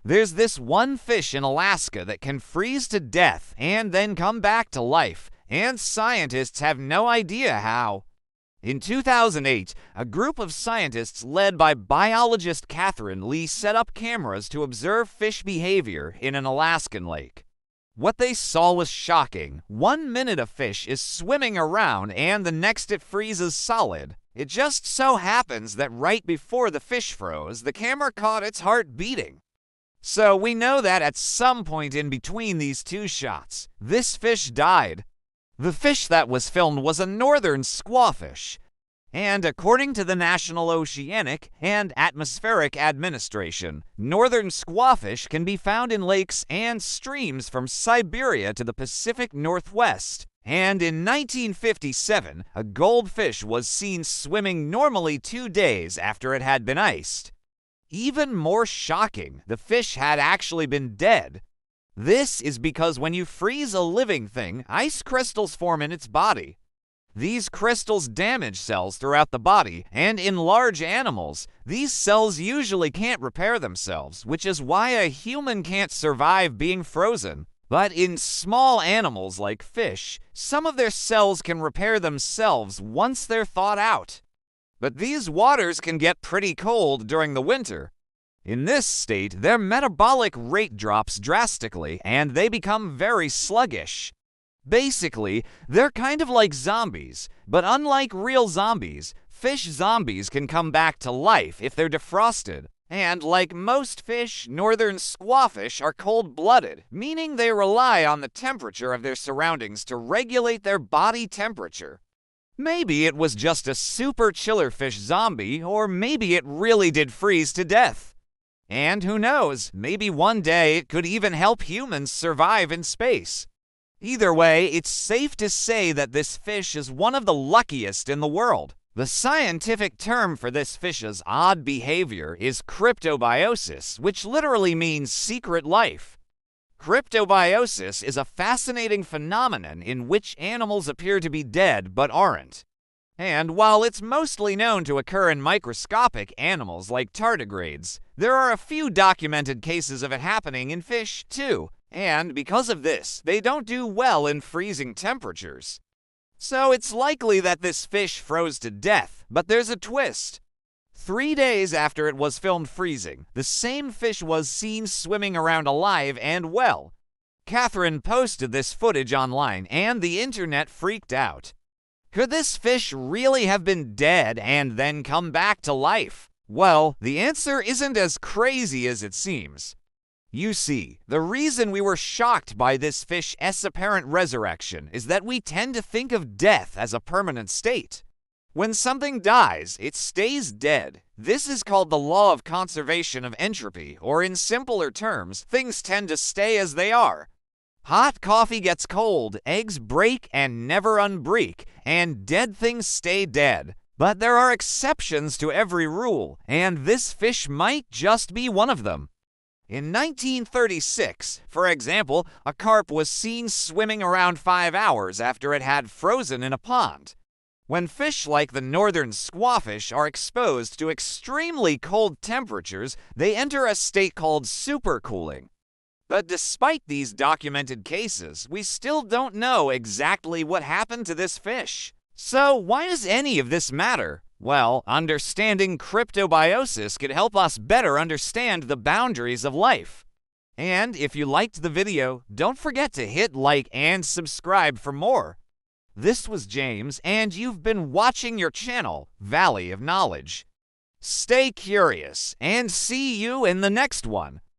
There's this one fish in Alaska that can freeze to death and then come back to life, and scientists have no idea how. In 2008, a group of scientists led by biologist Catherine Lee set up cameras to observe fish behavior in an Alaskan lake. What they saw was shocking. 1 minute a fish is swimming around and the next it freezes solid. It just so happens that right before the fish froze, the camera caught its heart beating. So we know that at some point in between these two shots, this fish died. The fish that was filmed was a northern squawfish, and according to the National Oceanic and Atmospheric Administration, northern squawfish can be found in lakes and streams from Siberia to the Pacific Northwest. And in 1957, a goldfish was seen swimming normally 2 days after it had been iced. Even more shocking, the fish had actually been dead. This is because when you freeze a living thing, ice crystals form in its body. These crystals damage cells throughout the body, and in large animals, these cells usually can't repair themselves, which is why a human can't survive being frozen. But in small animals like fish, some of their cells can repair themselves once they're thawed out. But these waters can get pretty cold during the winter. In this state, their metabolic rate drops drastically, and they become very sluggish. Basically, they're kind of like zombies, but unlike real zombies, fish zombies can come back to life if they're defrosted. And like most fish, northern squawfish are cold-blooded, meaning they rely on the temperature of their surroundings to regulate their body temperature. Maybe it was just a super chillerfish zombie, or maybe it really did freeze to death. And who knows, maybe one day it could even help humans survive in space. Either way, it's safe to say that this fish is one of the luckiest in the world. The scientific term for this fish's odd behavior is cryptobiosis, which literally means secret life. Cryptobiosis is a fascinating phenomenon in which animals appear to be dead but aren't. And while it's mostly known to occur in microscopic animals like tardigrades, there are a few documented cases of it happening in fish too. And because of this, they don't do well in freezing temperatures. So it's likely that this fish froze to death, but there's a twist. 3 days after it was filmed freezing, the same fish was seen swimming around alive and well. Catherine posted this footage online, and the internet freaked out. Could this fish really have been dead and then come back to life? Well, the answer isn't as crazy as it seems. You see, the reason we were shocked by this fish's apparent resurrection is that we tend to think of death as a permanent state. When something dies, it stays dead. This is called the law of conservation of entropy, or in simpler terms, things tend to stay as they are. Hot coffee gets cold, eggs break and never unbreak, and dead things stay dead. But there are exceptions to every rule, and this fish might just be one of them. In 1936, for example, a carp was seen swimming around 5 hours after it had frozen in a pond. When fish like the northern squawfish are exposed to extremely cold temperatures, they enter a state called supercooling. But despite these documented cases, we still don't know exactly what happened to this fish. So why does any of this matter? Well, understanding cryptobiosis could help us better understand the boundaries of life. And if you liked the video, don't forget to hit like and subscribe for more. This was James, and you've been watching your channel, Valley of Knowledge. Stay curious, and see you in the next one.